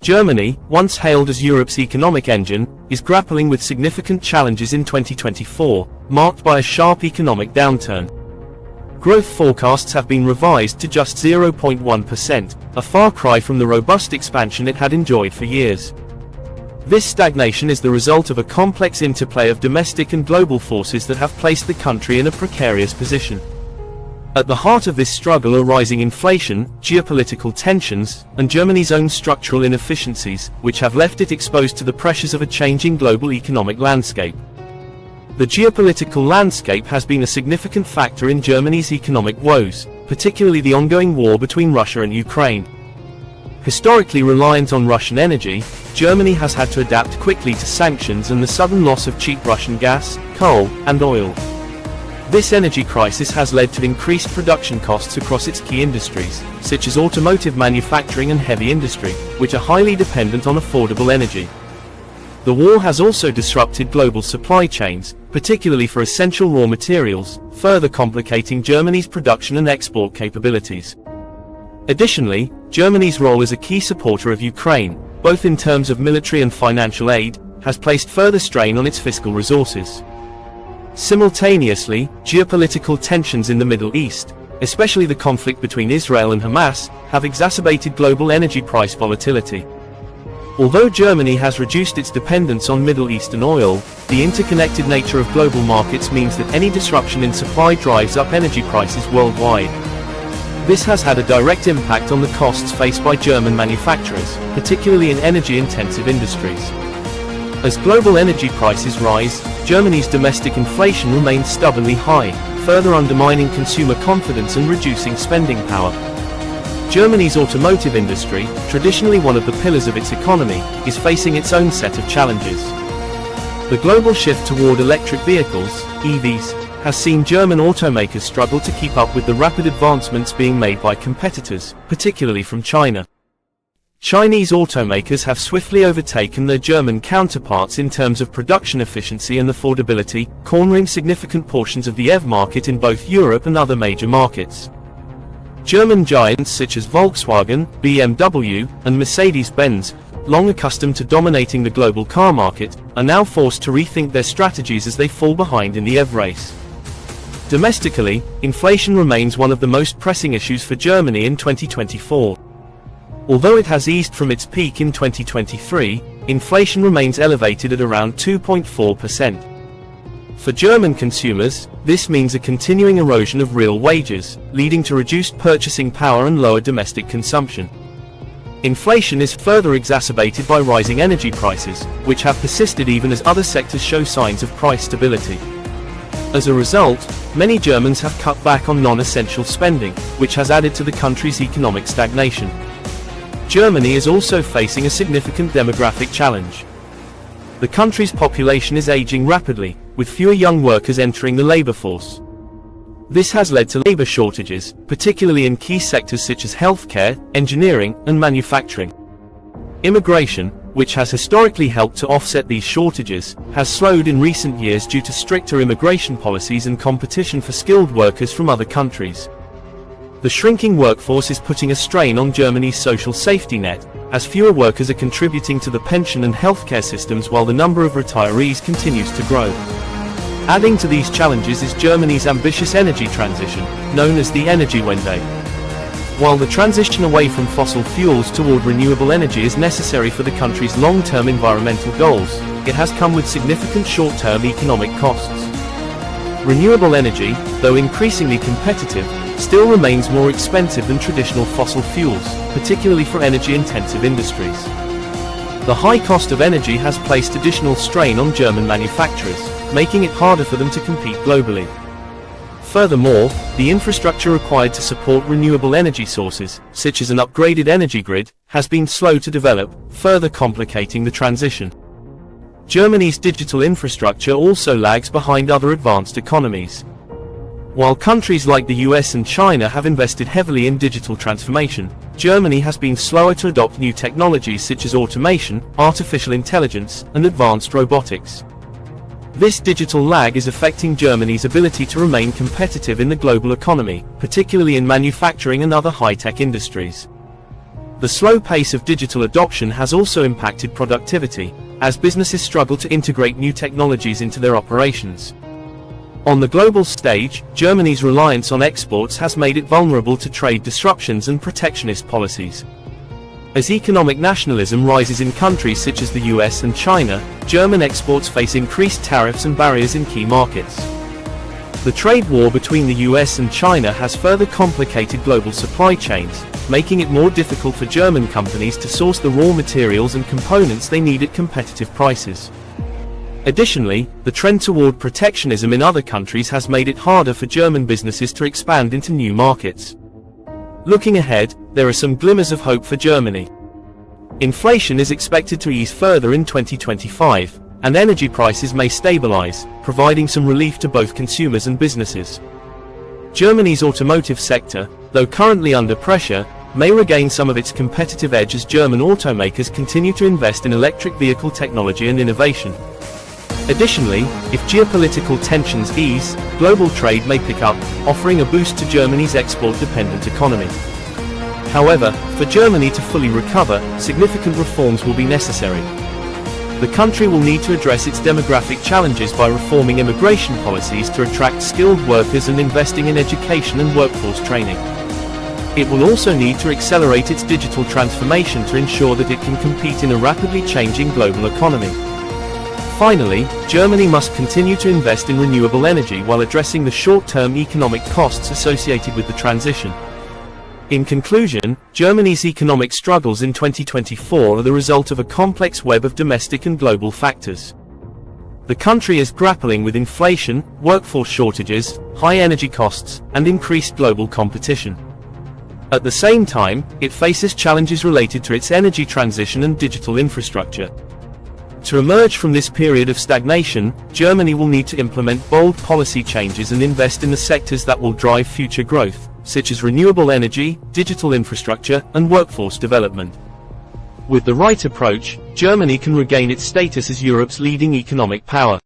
Germany, once hailed as Europe's economic engine, is grappling with significant challenges in 2024, marked by a sharp economic downturn. Growth forecasts have been revised to just 0.1%, a far cry from the robust expansion it had enjoyed for years. This stagnation is the result of a complex interplay of domestic and global forces that have placed the country in a precarious position. At the heart of this struggle are rising inflation, geopolitical tensions, and Germany's own structural inefficiencies, which have left it exposed to the pressures of a changing global economic landscape. The geopolitical landscape has been a significant factor in Germany's economic woes, particularly the ongoing war between Russia and Ukraine. Historically reliant on Russian energy, Germany has had to adapt quickly to sanctions and the sudden loss of cheap Russian gas, coal, and oil. This energy crisis has led to increased production costs across its key industries, such as automotive manufacturing and heavy industry, which are highly dependent on affordable energy. The war has also disrupted global supply chains, particularly for essential raw materials, further complicating Germany's production and export capabilities. Additionally, Germany's role as a key supporter of Ukraine, both in terms of military and financial aid, has placed further strain on its fiscal resources. Simultaneously, geopolitical tensions in the Middle East, especially the conflict between Israel and Hamas, have exacerbated global energy price volatility. Although Germany has reduced its dependence on Middle Eastern oil, the interconnected nature of global markets means that any disruption in supply drives up energy prices worldwide. This has had a direct impact on the costs faced by German manufacturers, particularly in energy-intensive industries. As global energy prices rise, Germany's domestic inflation remains stubbornly high, further undermining consumer confidence and reducing spending power. Germany's automotive industry, traditionally one of the pillars of its economy, is facing its own set of challenges. The global shift toward electric vehicles, EVs, has seen German automakers struggle to keep up with the rapid advancements being made by competitors, particularly from China. Chinese automakers have swiftly overtaken their German counterparts in terms of production efficiency and affordability, cornering significant portions of the EV market in both Europe and other major markets. German giants such as Volkswagen, BMW, and Mercedes-Benz, long accustomed to dominating the global car market, are now forced to rethink their strategies as they fall behind in the EV race. Domestically, inflation remains one of the most pressing issues for Germany in 2024. Although it has eased from its peak in 2023, inflation remains elevated at around 2.4%. For German consumers, this means a continuing erosion of real wages, leading to reduced purchasing power and lower domestic consumption. Inflation is further exacerbated by rising energy prices, which have persisted even as other sectors show signs of price stability. As a result, many Germans have cut back on non-essential spending, which has added to the country's economic stagnation. Germany is also facing a significant demographic challenge. The country's population is aging rapidly, with fewer young workers entering the labor force. This has led to labor shortages, particularly in key sectors such as healthcare, engineering, and manufacturing. Immigration, which has historically helped to offset these shortages, has slowed in recent years due to stricter immigration policies and competition for skilled workers from other countries. The shrinking workforce is putting a strain on Germany's social safety net, as fewer workers are contributing to the pension and healthcare systems while the number of retirees continues to grow. Adding to these challenges is Germany's ambitious energy transition, known as the Energiewende. While the transition away from fossil fuels toward renewable energy is necessary for the country's long-term environmental goals, it has come with significant short-term economic costs. Renewable energy, though increasingly competitive, still remains more expensive than traditional fossil fuels, particularly for energy-intensive industries. The high cost of energy has placed additional strain on German manufacturers, making it harder for them to compete globally. Furthermore, the infrastructure required to support renewable energy sources, such as an upgraded energy grid, has been slow to develop, further complicating the transition. Germany's digital infrastructure also lags behind other advanced economies. While countries like the US and China have invested heavily in digital transformation, Germany has been slower to adopt new technologies such as automation, artificial intelligence, and advanced robotics. This digital lag is affecting Germany's ability to remain competitive in the global economy, particularly in manufacturing and other high-tech industries. The slow pace of digital adoption has also impacted productivity, as businesses struggle to integrate new technologies into their operations. On the global stage, Germany's reliance on exports has made it vulnerable to trade disruptions and protectionist policies. As economic nationalism rises in countries such as the US and China, German exports face increased tariffs and barriers in key markets. The trade war between the US and China has further complicated global supply chains, making it more difficult for German companies to source the raw materials and components they need at competitive prices. Additionally, the trend toward protectionism in other countries has made it harder for German businesses to expand into new markets. Looking ahead, there are some glimmers of hope for Germany. Inflation is expected to ease further in 2025, and energy prices may stabilize, providing some relief to both consumers and businesses. Germany's automotive sector, though currently under pressure, may regain some of its competitive edge as German automakers continue to invest in electric vehicle technology and innovation. Additionally, if geopolitical tensions ease, global trade may pick up, offering a boost to Germany's export-dependent economy. However, for Germany to fully recover, significant reforms will be necessary. The country will need to address its demographic challenges by reforming immigration policies to attract skilled workers and investing in education and workforce training. It will also need to accelerate its digital transformation to ensure that it can compete in a rapidly changing global economy. Finally, Germany must continue to invest in renewable energy while addressing the short-term economic costs associated with the transition. In conclusion, Germany's economic struggles in 2024 are the result of a complex web of domestic and global factors. The country is grappling with inflation, workforce shortages, high energy costs, and increased global competition. At the same time, it faces challenges related to its energy transition and digital infrastructure. To emerge from this period of stagnation, Germany will need to implement bold policy changes and invest in the sectors that will drive future growth, such as renewable energy, digital infrastructure, and workforce development. With the right approach, Germany can regain its status as Europe's leading economic power.